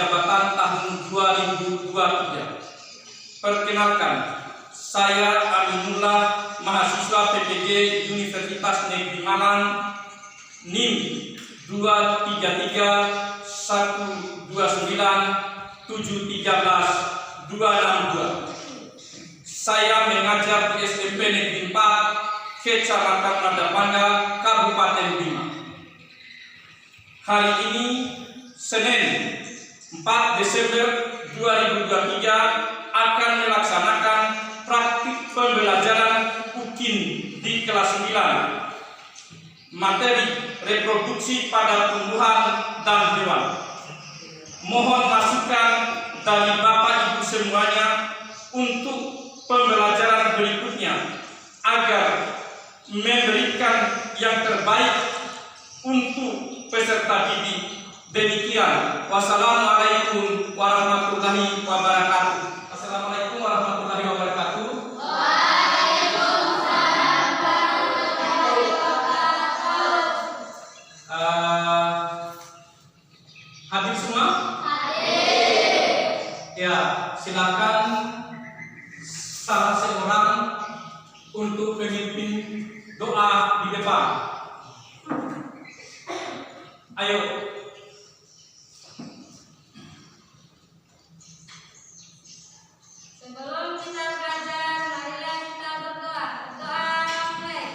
jabatan tahun 2023. Perkenalkan, saya Aminullah, mahasiswa PPG Universitas Negeri Malang, NIM 233129713 Saya mengajar di SMP Negeri 4, Kecamatan Madapanga, Kabupaten Bima. Hari ini, Senin 4 Desember 2023, akan melaksanakan praktik pembelajaran UKIN di kelas 9. Materi reproduksi pada tumbuhan dan hewan. Mohon masukan dari Bapak Ibu semuanya untuk pembelajaran berikutnya agar memberikan yang terbaik untuk peserta didik. Demikian. Wassalamualaikum warahmatullahi wabarakatuh. Assalamualaikum warahmatullahi wabarakatuh. Waalaikumsalam warahmatullahi wabarakatuh. Hadir semua? Hadir. Ya, silakan salah seorang untuk memimpin doa di depan. Ayo. Sebelum kita belajar, marilah kita berdoa. Doa mulai.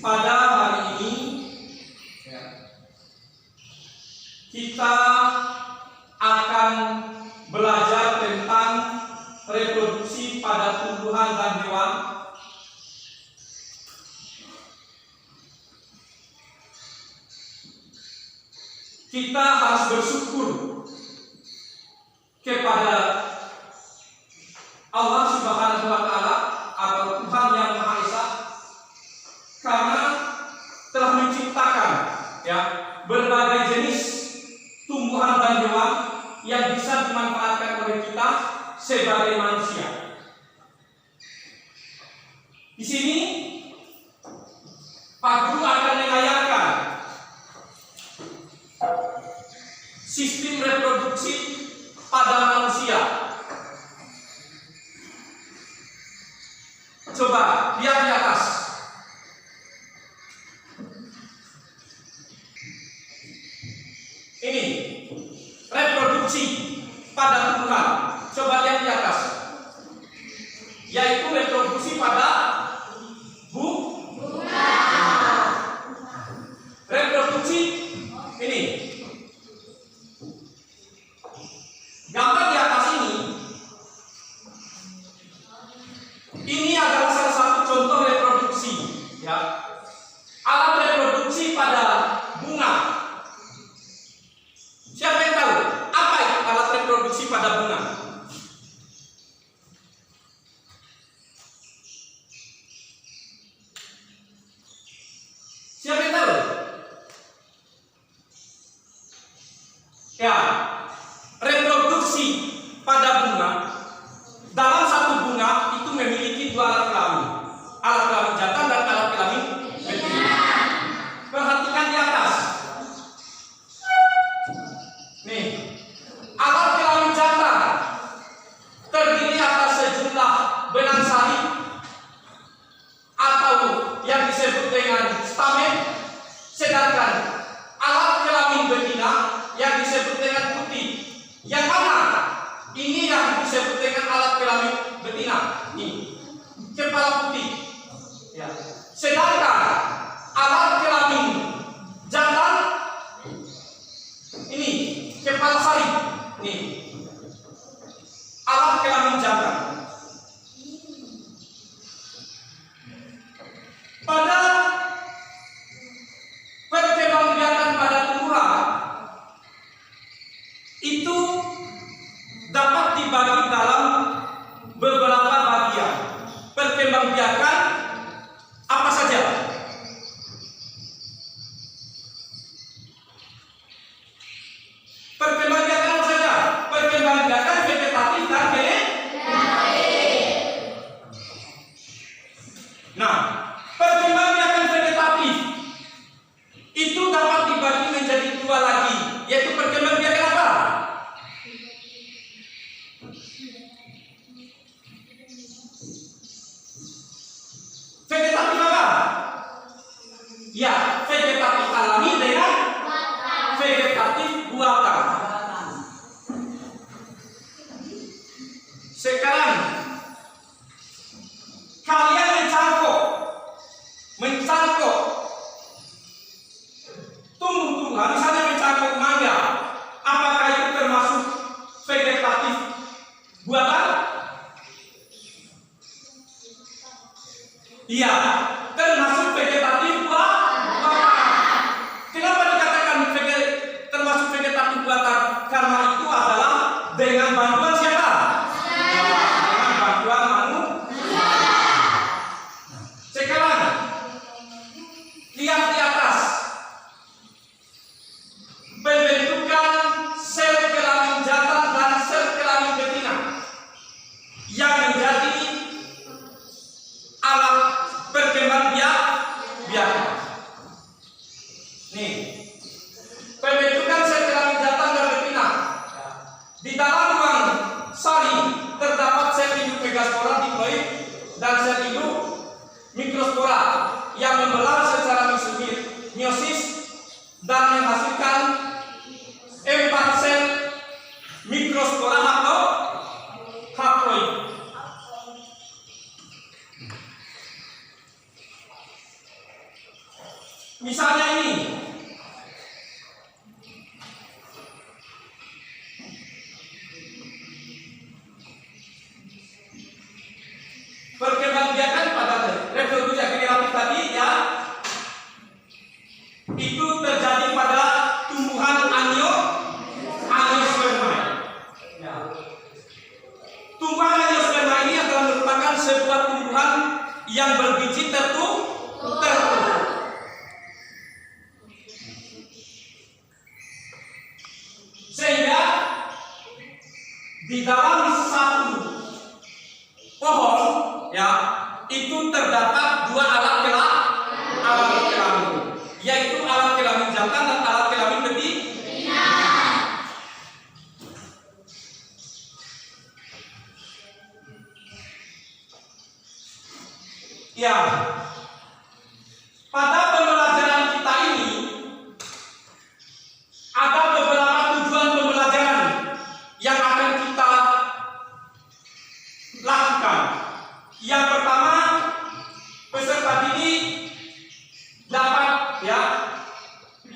Pada hari ini kita akan belajar tentang reproduksi pada tumbuhan dan hewan. Kita harus bersyukur kepada Allah Subhanahu wa Ta'ala atau Tuhan Yang Maha Esa karena telah menciptakan berbagai jenis tumbuhan dan hewan yang bisa dimanfaatkan oleh kita sebagai manusia. Di sini Pak Guru akan mengajarkan sistem reproduksi pada manusia. Coba lihat di atas. Ini reproduksi pada tumbuhan. Coba lihat di atas. Yaitu reproduksi pada bunga. Reproduksi ini. Gambar di atas ini adalah salah satu contoh reproduksi, ya. Alat reproduksi pada bunga. Siapa yang tahu apa itu alat reproduksi pada bunga? Siapa yang tahu? Ya, reproduksi pada bunga, dalam satu bunga itu memiliki dua alat perkembangbiakan apa saja? Perkembangbiakan apa saja? Perkembangbiakan vegetatif dan Nah, perkembangbiakan vegetatif itu dapat dibagi menjadi dua lagi, yaitu perkembangbiakan apa? Vegetatif apa? Ya, vegetatif alami dengan vegetatif buatan. Sekarang kalian mencangkok tumbuh-tumbuhan, misalnya mencangkok mangga, apakah itu termasuk vegetatif buatan? Iya, termasuk vegetatif buatan. Kenapa dikatakan termasuk vegetatif buatan? Karena itu adalah dengan bantuan siapa? Dengan bantuan manusia. Sekarang lihat di atas, pembentukan sel kelamin jantan dan sel kelamin betina yang menjadi alat perkembangbiakan. Nih, pembentukan sel kelamin jantan dan betina. Di dalam ruang sari terdapat sel induk megaspora diploid dan sel induk mikrospora yang membelah secara meiosis dan menghasilkan 4 sel mikrospora haploid. Misalnya ini, perkembangbiakan pada reproduksi generatif tadi ya, itu terjadi pada tumbuhan angiospermae. Ya. Tumbuhan angiospermae ini adalah merupakan sebuah tumbuhan yang berbiji tertutup. Sehingga di dalam satu pohon ya itu terdapat 2 alat kelamin, yaitu alat kelamin jantan dan alat kelamin betina. Ya, pada pembelajaran kita ini ada beberapa tujuan pembelajaran yang akan kita lakukan. Yang pertama, peserta didik dapat ya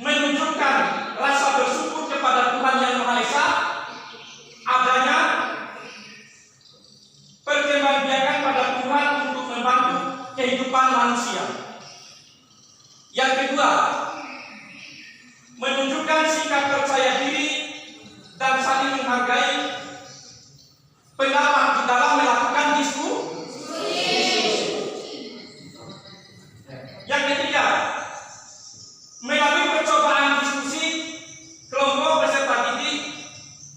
menunjukkan rasa bersyukur kepada Tuhan Yang Maha Esa adanya perkembangbiakan pada Tuhan untuk membantu kehidupan manusia. Yang kedua, menunjukkan sikap percaya diri dan saling menghargai pendapat di dalam melakukan diskusi. Yang ketiga, melalui percobaan diskusi, kelompok peserta didik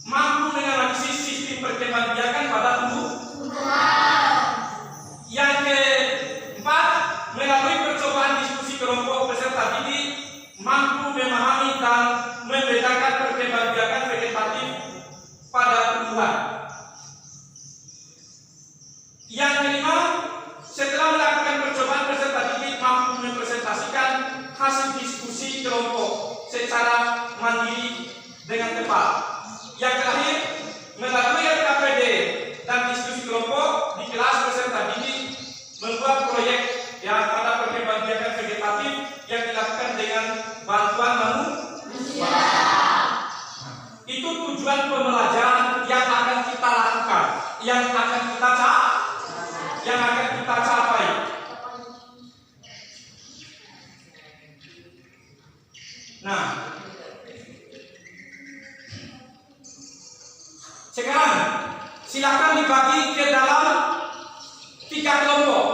mampu menganalisis sistem perkembangbiakan pada tumbuhan. Yang keempat, melalui percobaan diskusi kelompok peserta didik mampu memahami dan membedakan perkembangbiakan vegetatif pada tumbuhan. Yang kelima, setelah melakukan percobaan peserta didik mampu mempresentasikan hasil diskusi kelompok secara mandiri dengan tepat. Yang terakhir, melalui RKPD dan diskusi kelompok di kelas peserta didik membuat proyek yang pada perkembangbiakan vegetatif yang dilakukan dengan bantuan manusia. Itu tujuan pembelajaran yang akan kita lakukan, yang akan kita capai. Nah, sekarang silakan dibagi ke dalam 3 kelompok.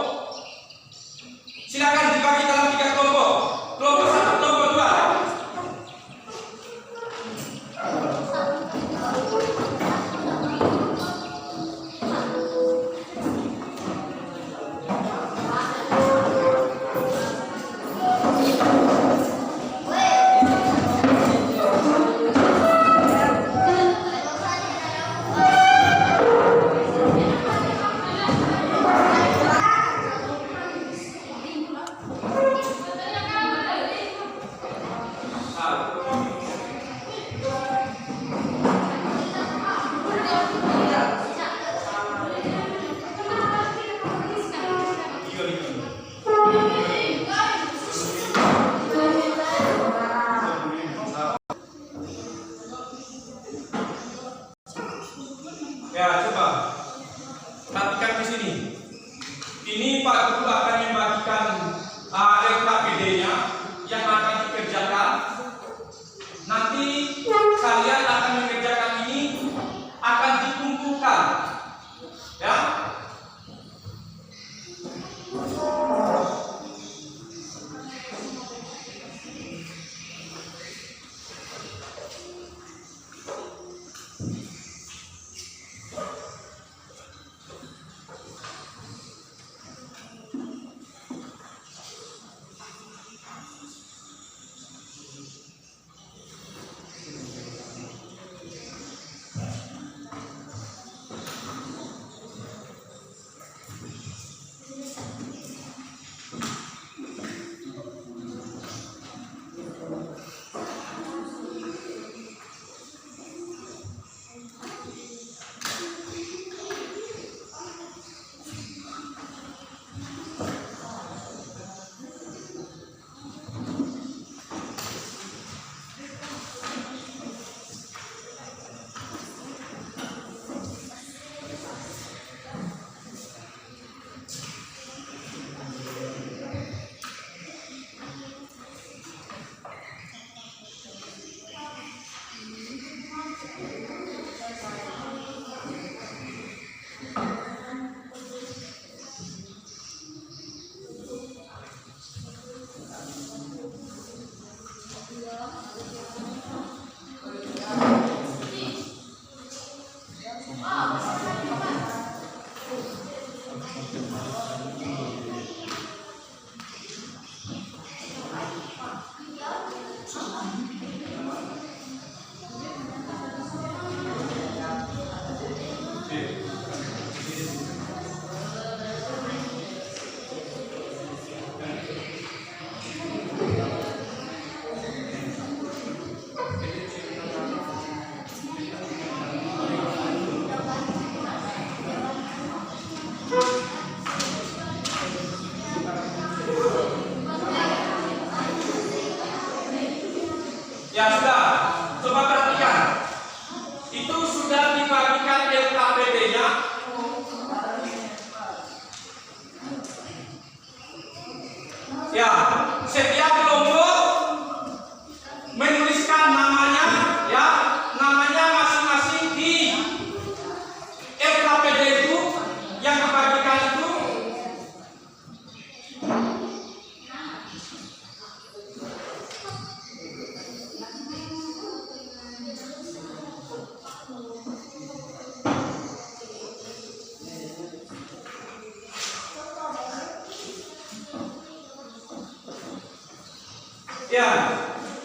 Ya,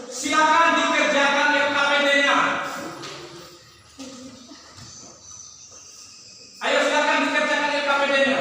silakan dikerjakan LKPD-nya. Ayo silakan dikerjakan LKPD-nya.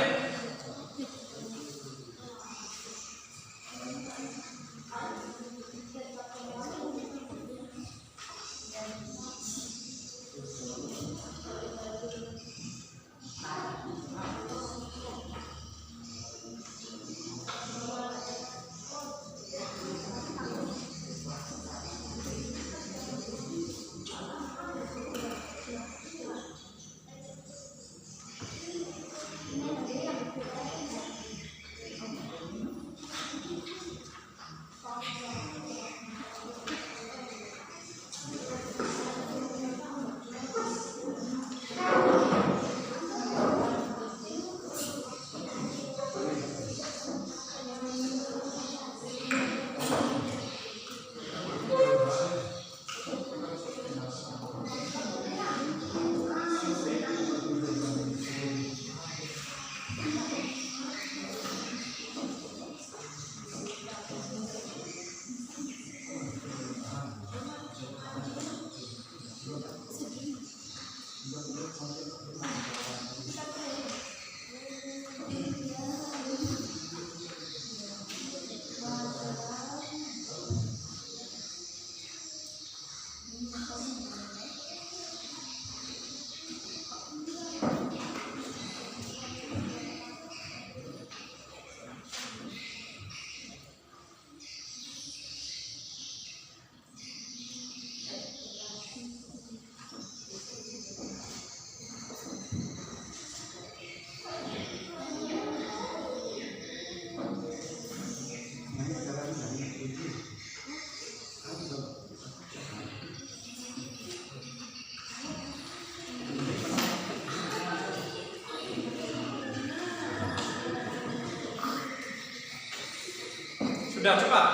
Sudah cepat.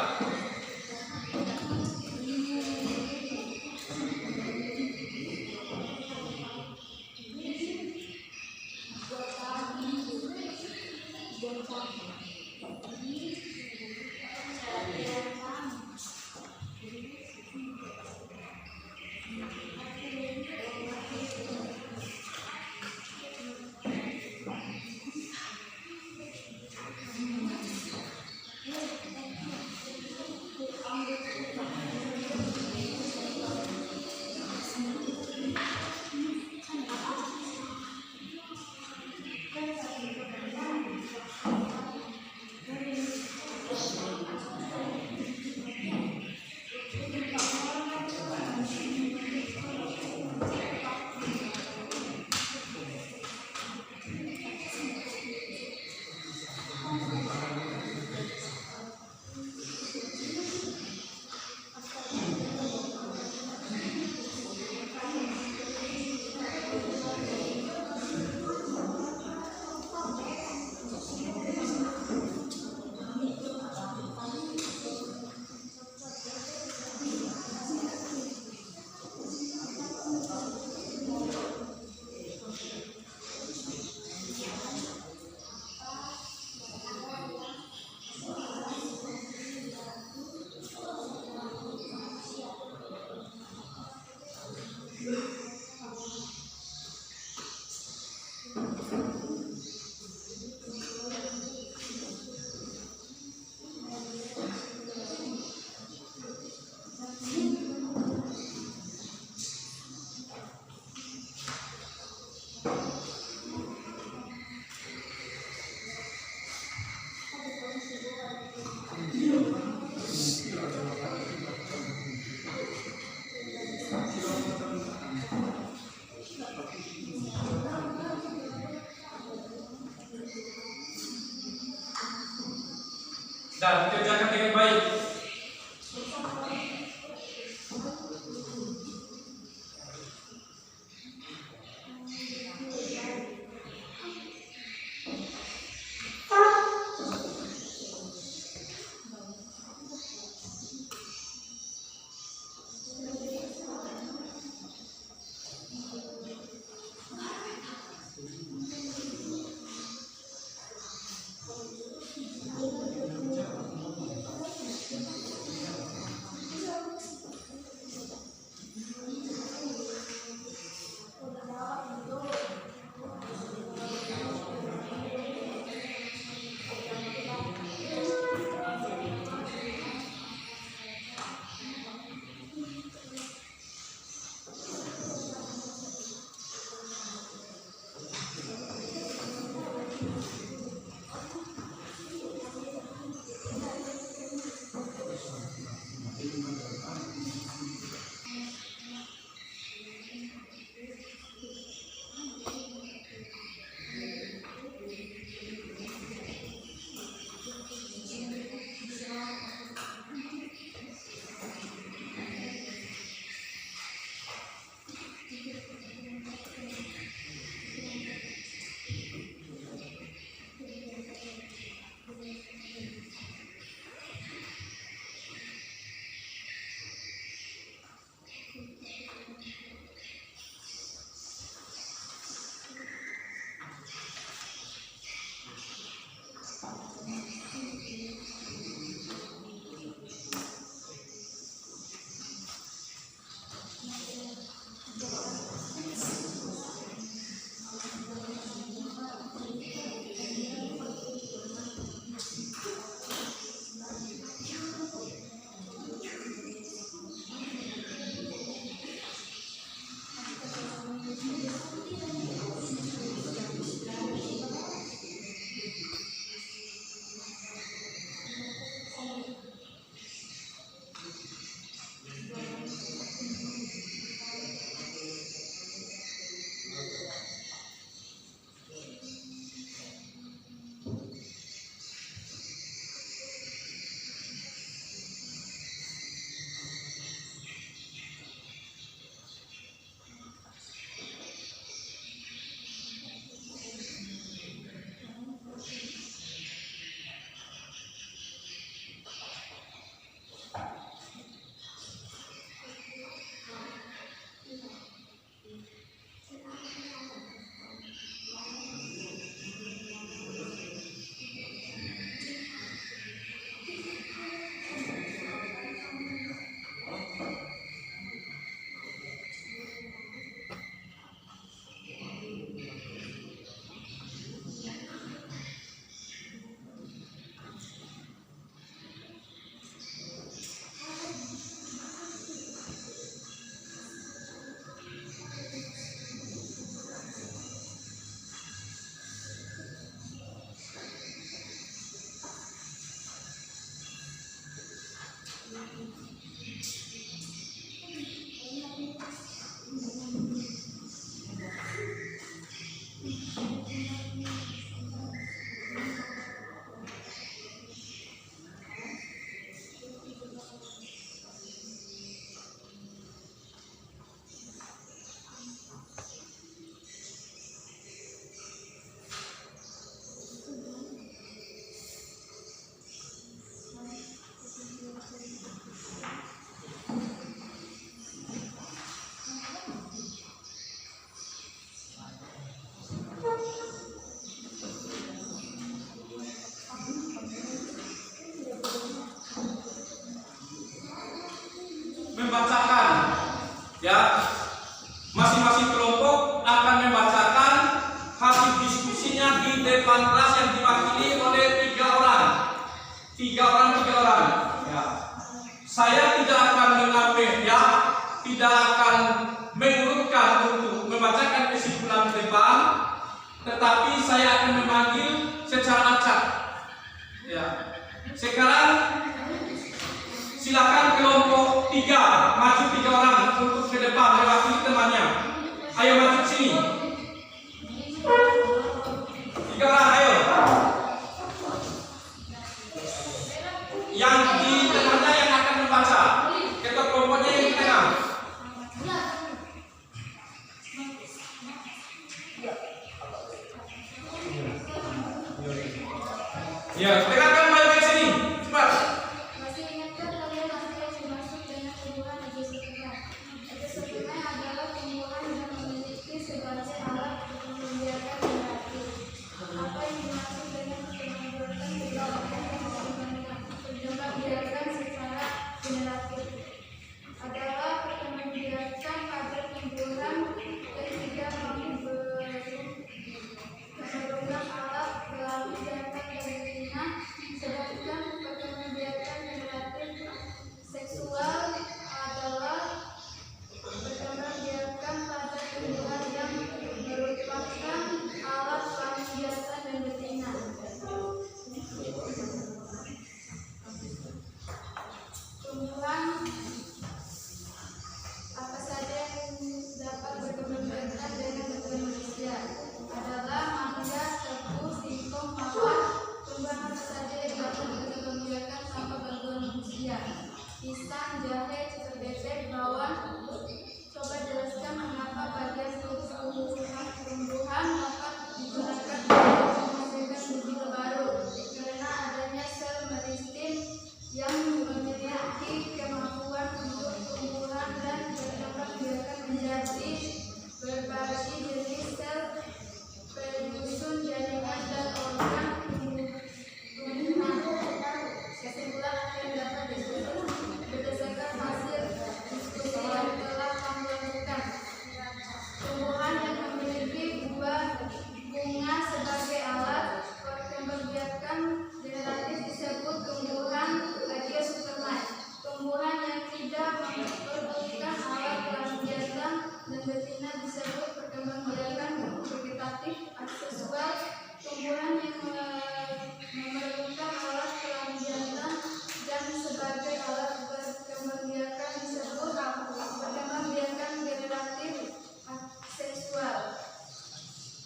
Dan kerjakan dengan baik. saya akan memanggil secara acak. Ya. Sekarang silakan kelompok 3 maju 3 orang untuk ke depan mewakili temannya. Ayo maju ke sini. 3 orang, ayo. Yang di tengahnya yang akan membaca. Ketua kelompoknya yang di tengah. Ya, dengarkan baik-baik sini. Cepat. Masih ingatkah kalian apa yang dimaksud dengan tumbuhan Aedes aegypti? Aedes aegypti adalah tumbuhan yang memiliki sebagai alat untuk membiarkan generatif. Apa yang dimaksud dengan pembiarkan biarkan secara generatif adalah pembiarkan pada tumbuhan yang tidak memerlukan alat melalui data dari betina, sedangkan pembiarkan generatif seksual adalah pembiarkan pada tumbuhan yang merupakan alat pembiarkan dan betina. Tumbuhan apa saja yang dapat berkembang biakan dengan manusia adalah mangga, tebu, singkong, mawar. Tumbuhan apa saja yang dapat berkembang biakan tanpa bantuan manusia? Pisang, jahe, cucur bebek, bawang. Coba jelaskan mengapa bagian tubuh tumbuhan dapat digunakan untuk menghasilkan biji baru. Karena adanya sel meristem yang memiliki kemampuan untuk tumbuhan dan berkembang biakan menjadi berbagai jenis sel penyusun jaringan dan organ tumbuhan. Kesimpulan apa yang dapat disusun berdasarkan hasil diskusi yang telah kami lakukan. Tumbuhan yang memiliki bunga sebagai alat perkembangbiakan generatif disebut tumbuhan Aegiospermae. Tumbuhan yang tidak memerlukan alat perkembangbiakan dan betina disebut perkembangbiakan vegetatif aksesual. Tumbuhan yang memerlukan alat perkembangbiakan dan sebagai alat perkembangbiakan disebut perkembangbiakan generatif aksesual.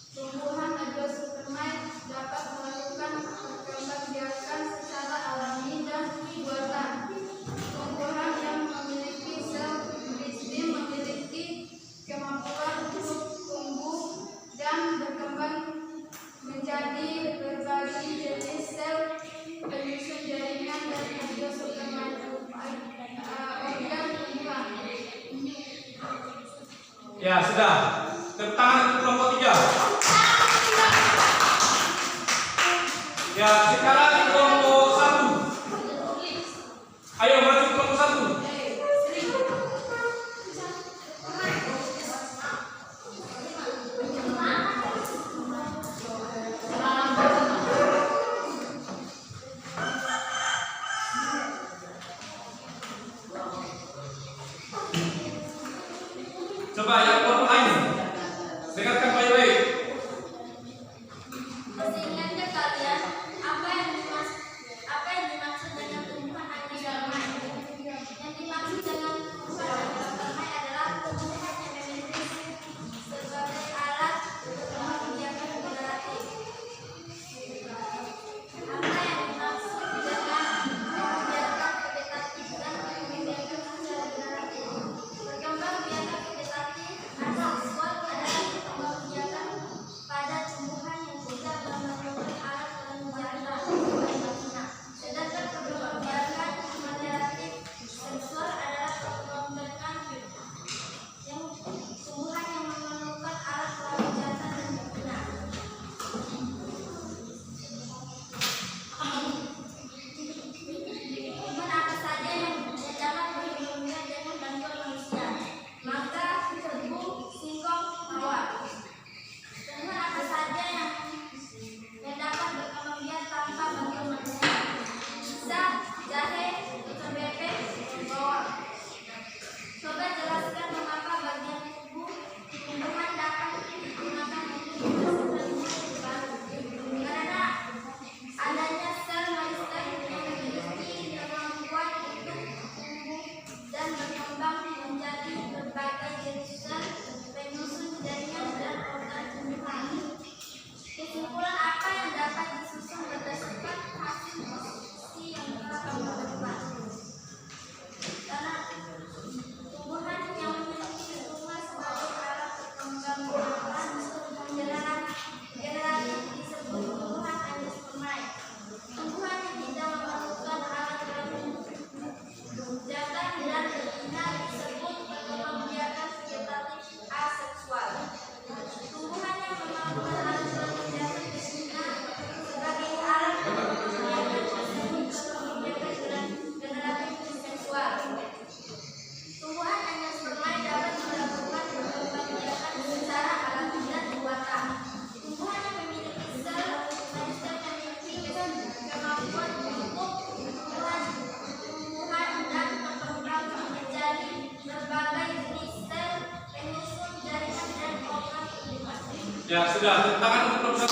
Tumbuhan Aegiospermae dapat melakukan perkembangbiakan secara alami dan buatan. Tumbuhan yang memiliki sel meristem memiliki kemampuan untuk tumbuh dan berkembang menjadi berbagai jenis sel penyusun jaringan dan Aegiospermae organ tumbuhan. Ya, sudah. Tepuk tangan untuk kelompok 3. Ya, sekarang kelompok 1. Ayo maju kelompok 1. Coba yang kelompok lain. Dengarkan baik-baik. Masih ingatkah kalian apa yang dimaksud dengan tumbuhan Aegiospermae? tumbuhan dan berkembang menjadi berbagai jenis sel penyusun jaringan dan organ tubuh. Ya, sudah. Tepuk tangan untuk nomor 1.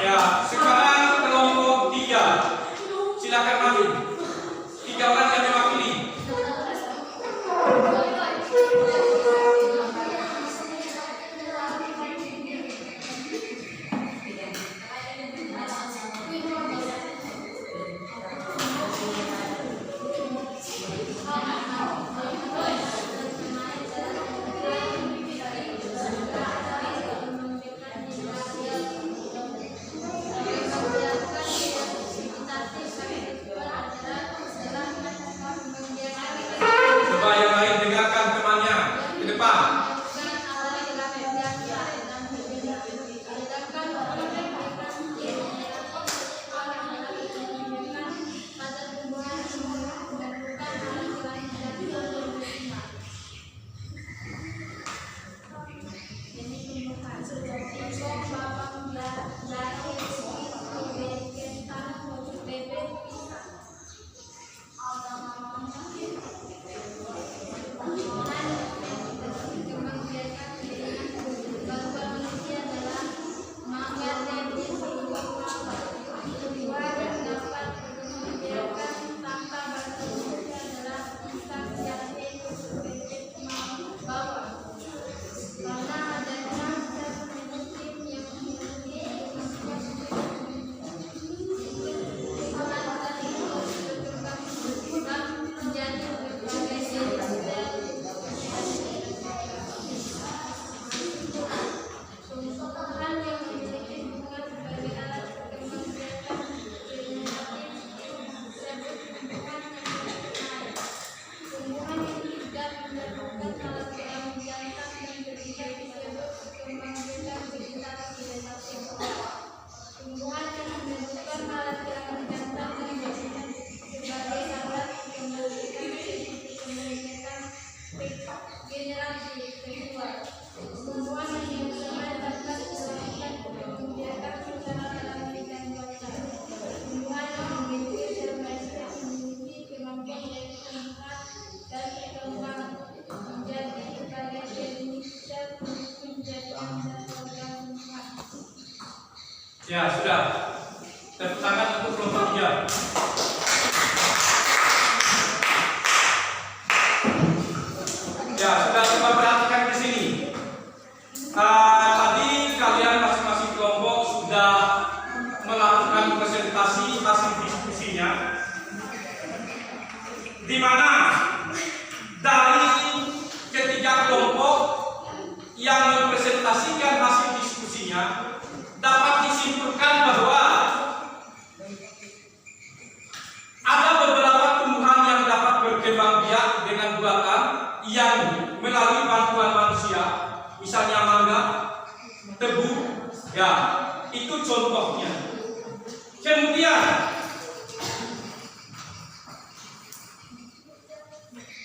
Ya, sekarang kelompok 3. Silakan maju. 3 orang yang mewakili. Coba yang lain dengarkan temannya ke depan. Ya, sudah. Tepuk tangan untuk kelompok 3. Ya, sudah coba perhatikan di sini. Tadi kalian masing-masing kelompok sudah melakukan presentasi hasil diskusinya, di mana dari ketiga kelompok yang mempresentasikan hasil diskusinya dapat disimpulkan bahwa ada beberapa tumbuhan yang dapat berkembang biak dengan buatan yang melalui bantuan manusia, misalnya mangga, tebu, ya itu contohnya. Kemudian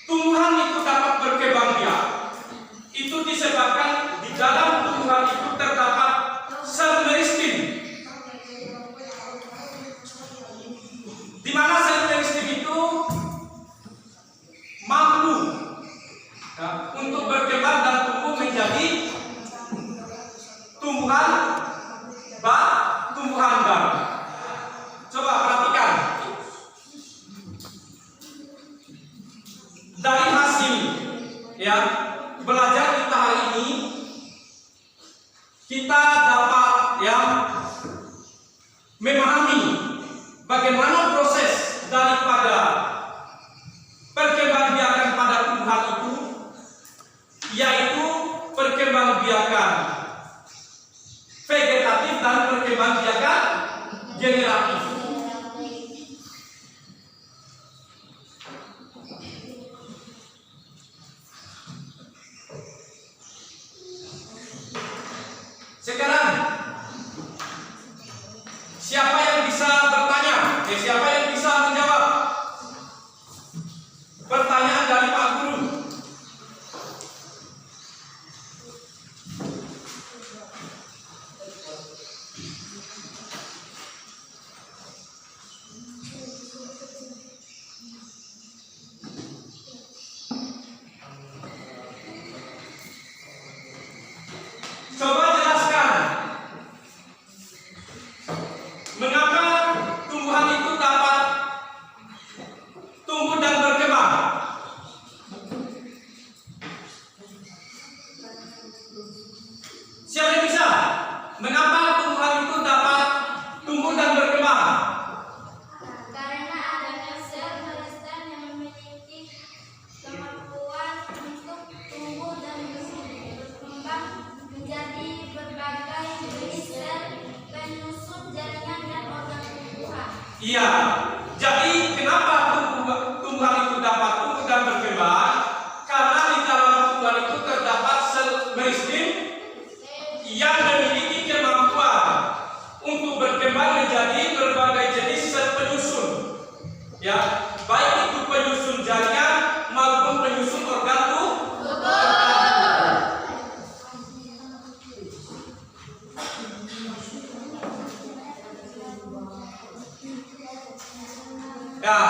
tumbuhan itu dapat berkembang biak, itu disebabkan di dalam tumbuhan itu terdapat sel meristem, di mana sel meristem itu mampu untuk berkembang dan tumbuh menjadi tumbuhan baru. Coba perhatikan dari hasil ya belajar kita hari ini, kita dapat memahami bagaimana proses daripada perkembangbiakan pada tumbuhan itu, yaitu perkembangbiakan vegetatif dan perkembangbiakan generatif. Sekarang siapa yang bisa bertanya? Siapa yang bisa menjawab pertanyaan dari Pak Guru? Iya. Jadi kenapa tumbuhan itu dapat tumbuh dan berkembang? Karena di dalam tumbuhan itu terdapat sel meristem yang memiliki kemampuan untuk berkembang menjadi berbagai jenis sel penyusun. Ya, baik itu penyusun jaringan maupun penyusun organ tubuh. Ya,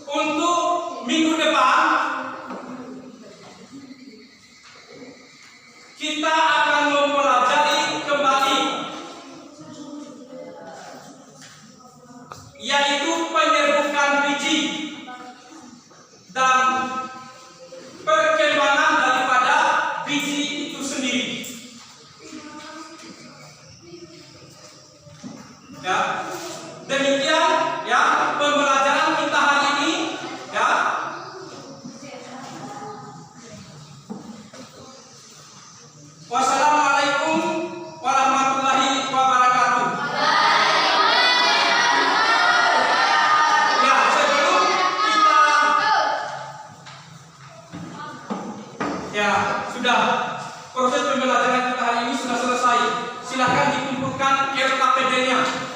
untuk minggu depan kita akan mempelajari kembali yaitu penyerbukan biji dan perkembangan daripada biji itu sendiri. Ya, demikian ya pembelajaran kita hari ini ya. Wassalamualaikum warahmatullahi wabarakatuh. Ya, sebelum kita ya sudah proses pembelajaran kita hari ini sudah selesai. Silakan dikumpulkan LKPD-nya.